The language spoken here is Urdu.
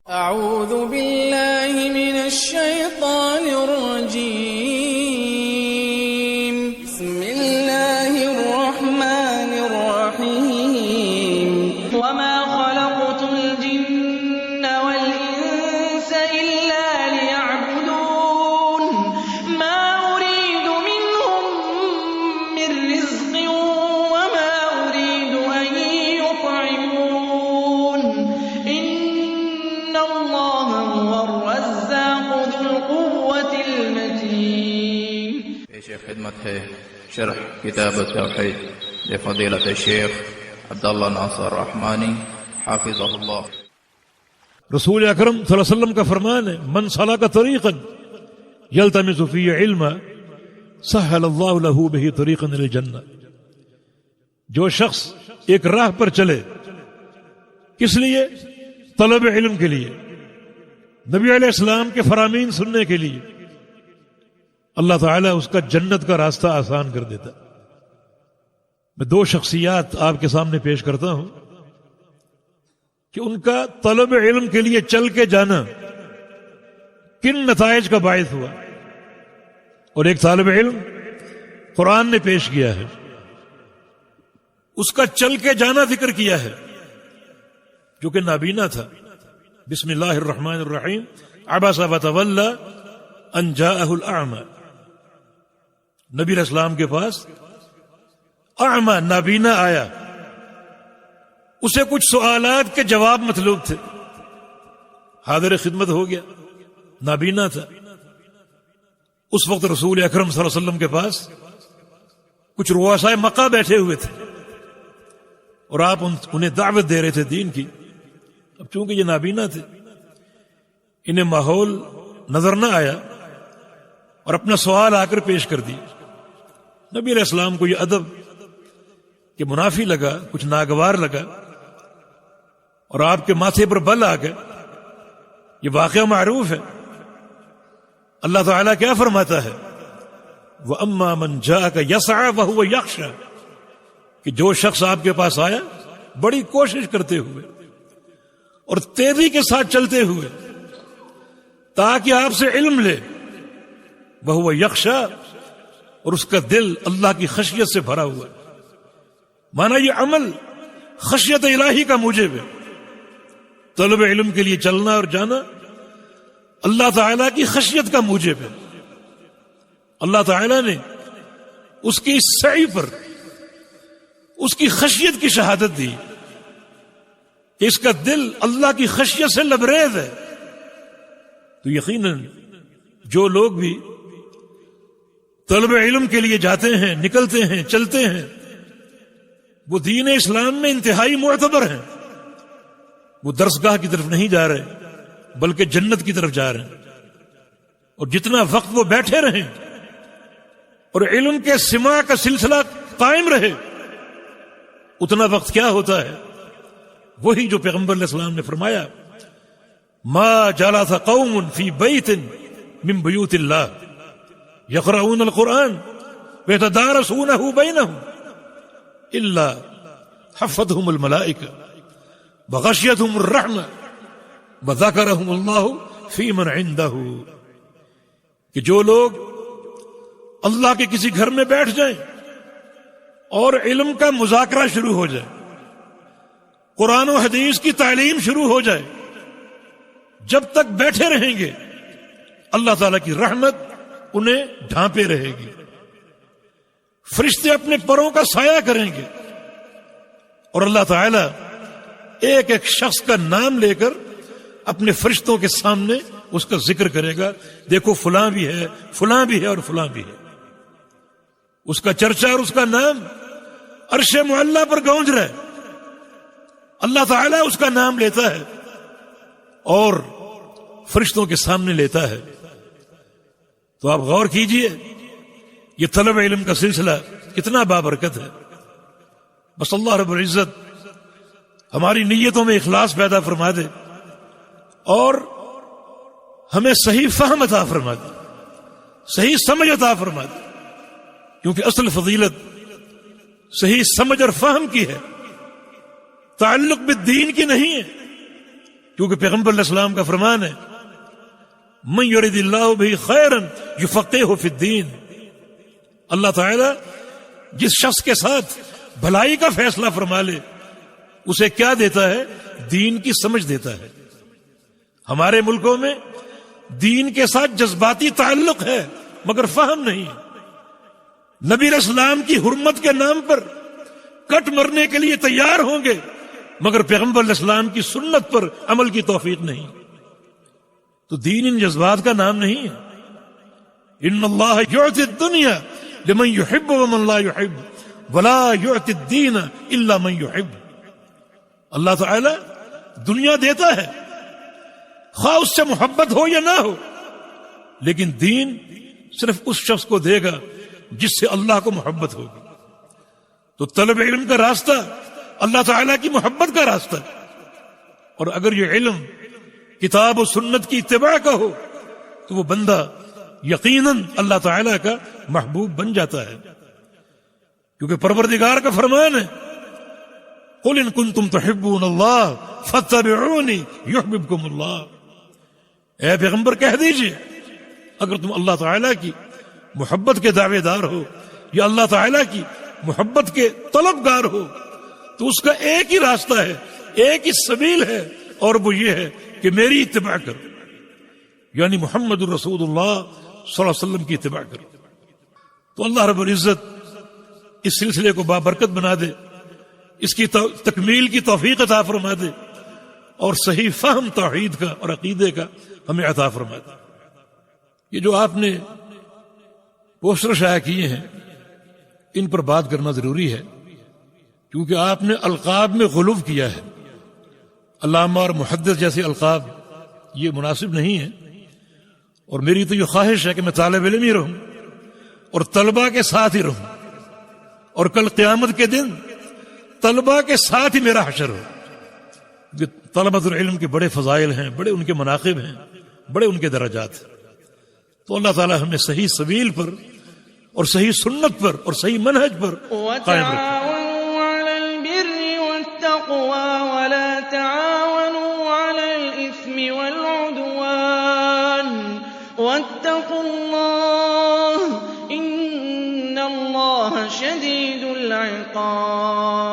أعوذ بالله من الشيطان الرجيم. بسم الله الرحمن الرحيم. وما خلقت الجن والإنس إلا ليعبدون ما أريد منهم من رزق وما أريد أن يطعمون إن الله هو الرزاق ذو القوة المتين. پیش خدمت ہے شرح کتاب التوحید لفضیلۃ الشیخ عبداللہ ناصر رحمانی حافظہ اللہ۔ رسول اکرم صلی اللہ علیہ وسلم کا فرمان ہے، من سلک طریقا یلتمس فیہ علما سہل اللہ لہ بہ طریقا الی الجنہ۔ جو شخص ایک راہ پر چلے، کس لیے؟ طلب علم کے لیے، نبی علیہ السلام کے فرامین سننے کے لیے، اللہ تعالیٰ اس کا جنت کا راستہ آسان کر دیتا۔ میں دو شخصیات آپ کے سامنے پیش کرتا ہوں کہ ان کا طلب علم کے لیے چل کے جانا کن نتائج کا باعث ہوا، اور ایک طالب علم قرآن نے پیش کیا ہے، اس کا چل کے جانا ذکر کیا ہے، جو کہ نابینا تھا۔ بسم اللہ الرحمن الرحیم، عبس وتولی ان جاءہ الاعمی۔ نبی علیہ السلام کے پاس اعمی نابینا آیا، اسے کچھ سوالات کے جواب مطلوب تھے، حاضر خدمت ہو گیا، نابینا تھا۔ اس وقت رسول اکرم صلی اللہ علیہ وسلم کے پاس کچھ رؤسائے مکہ بیٹھے ہوئے تھے، اور آپ انہیں دعوت دے رہے تھے دین کی۔ اب چونکہ یہ نابینا تھے، انہیں ماحول نظر نہ آیا اور اپنا سوال آ کر پیش کر دی۔ نبی علیہ السلام کو یہ ادب کہ منافی لگا، کچھ ناگوار لگا، اور آپ کے ماتھے پر بل آ گئے۔ یہ واقعہ معروف ہے۔ اللہ تعالیٰ کیا فرماتا ہے؟ وَأَمَّا مَنْ جَاءَكَ يَسْعَى وَهُوَ يَخْشَى، کہ جو شخص آپ کے پاس آیا بڑی کوشش کرتے ہوئے اور تیزی کے ساتھ چلتے ہوئے تاکہ آپ سے علم لے، وَهُوَ يَخْشَى، اور اس کا دل اللہ کی خشیت سے بھرا ہوا ہے۔ مانا یہ عمل خشیت الہی کا موجب ہے۔ طلب علم کے لیے چلنا اور جانا اللہ تعالیٰ کی خشیت کا موجب ہے۔ اللہ تعالیٰ نے اس کی سعی پر اس کی خشیت کی شہادت دی کہ اس کا دل اللہ کی خشیت سے لبریز ہے۔ تو یقیناً جو لوگ بھی طلب علم کے لیے جاتے ہیں، نکلتے ہیں، چلتے ہیں، وہ دین اسلام میں انتہائی معتبر ہیں۔ وہ درسگاہ کی طرف نہیں جا رہے بلکہ جنت کی طرف جا رہے ہیں، اور جتنا وقت وہ بیٹھے رہیں اور علم کے سماع کا سلسلہ قائم رہے، اتنا وقت کیا ہوتا ہے؟ وہی جو پیغمبر علیہ السلام نے فرمایا، ما جلس قوم فی بیت من بیوت اللہ یقرؤون القرآن ویتدارسونہ بینہم الا حفتهم الملائکہ وغشیتهم الرحمہ وذکرهم اللہ فی من عندہ، کہ جو لوگ اللہ کے کسی گھر میں بیٹھ جائیں اور علم کا مذاکرہ شروع ہو جائے، قرآن و حدیث کی تعلیم شروع ہو جائے، جب تک بیٹھے رہیں گے اللہ تعالیٰ کی رحمت انہیں ڈھانپے رہے گی، فرشتے اپنے پروں کا سایہ کریں گے، اور اللہ تعالیٰ ایک ایک شخص کا نام لے کر اپنے فرشتوں کے سامنے اس کا ذکر کرے گا، دیکھو فلاں بھی ہے، فلاں بھی ہے، اور فلاں بھی ہے۔ اس کا چرچا اور اس کا نام عرش معلیٰ پر گونج رہا ہے، اللہ تعالیٰ اس کا نام لیتا ہے اور فرشتوں کے سامنے لیتا ہے۔ تو آپ غور کیجئے، یہ طلب علم کا سلسلہ کتنا بابرکت ہے۔ بس اللہ رب العزت ہماری نیتوں میں اخلاص پیدا فرما دے اور ہمیں صحیح فہم عطا فرما دے، صحیح سمجھ عطا فرما دے، کیونکہ اصل فضیلت صحیح سمجھ اور فہم کی ہے، تعلق بالدین کی نہیں ہے۔ کیونکہ پیغمبر علیہ السلام کا فرمان ہے من یرید اللہ بہ خیرا یفقہہ فی الدین، اللہ تعالی جس شخص کے ساتھ بھلائی کا فیصلہ فرما لے اسے کیا دیتا ہے؟ دین کی سمجھ دیتا ہے۔ ہمارے ملکوں میں دین کے ساتھ جذباتی تعلق ہے مگر فہم نہیں۔ نبی علیہ السلام کی حرمت کے نام پر کٹ مرنے کے لیے تیار ہوں گے مگر پیغمبر علیہ السلام کی سنت پر عمل کی توفیق نہیں۔ تو دین ان جذبات کا نام نہیں ہے۔ ان اللہ یعطی الدنیا لمن یحب ومن لا یحب ولا یعطی الدین الا من یحب۔ اللہ تعالی دنیا دیتا ہے خواہ اس سے محبت ہو یا نہ ہو، لیکن دین صرف اس شخص کو دے گا جس سے اللہ کو محبت ہوگی۔ تو طلب علم کا راستہ اللہ تعالیٰ کی محبت کا راستہ ہے، اور اگر یہ علم کتاب و سنت کی اتباع کا ہو تو وہ بندہ یقیناً اللہ تعالیٰ کا محبوب بن جاتا ہے، کیونکہ پروردگار کا فرمان ہے قل ان کنتم تحبون اللہ فاتبعونی یحببکم اللہ۔ اے پیغمبر کہہ دیجئے اگر تم اللہ تعالیٰ کی محبت کے دعوے دار ہو یا اللہ تعالیٰ کی محبت کے طلبگار ہو تو اس کا ایک ہی راستہ ہے، ایک ہی سبیل ہے، اور وہ یہ ہے کہ میری اتباع کرو، یعنی محمد الرسول اللہ صلی اللہ علیہ وسلم کی اتباع کرو۔ تو اللہ رب العزت اس سلسلے کو بابرکت بنا دے، اس کی تکمیل کی توفیق عطا فرما دے، اور صحیح فہم توحید کا اور عقیدے کا ہمیں عطا فرما دے۔ یہ جو آپ نے پوسٹر شائع کیے ہیں ان پر بات کرنا ضروری ہے، کیونکہ آپ نے القاب میں غلو کیا ہے۔ علامہ اور محدث جیسے القاب یہ مناسب نہیں ہے، اور میری تو یہ خواہش ہے کہ میں طالب علم ہی رہوں اور طلباء کے ساتھ ہی رہوں، اور کل قیامت کے دن طلباء کے ساتھ ہی میرا حشر ہو۔ طلبۃ العلم کے بڑے فضائل ہیں، بڑے ان کے مناقب ہیں، بڑے ان کے درجات ہیں۔ تو اللہ تعالی ہمیں صحیح سبیل پر اور صحیح سنت پر اور صحیح منہج پر قائم رکھے۔ وتعاونوا على البر والتقوى ولا تعاونوا على الإثم والعدوان واتقوا الله إن الله شديد العقاب۔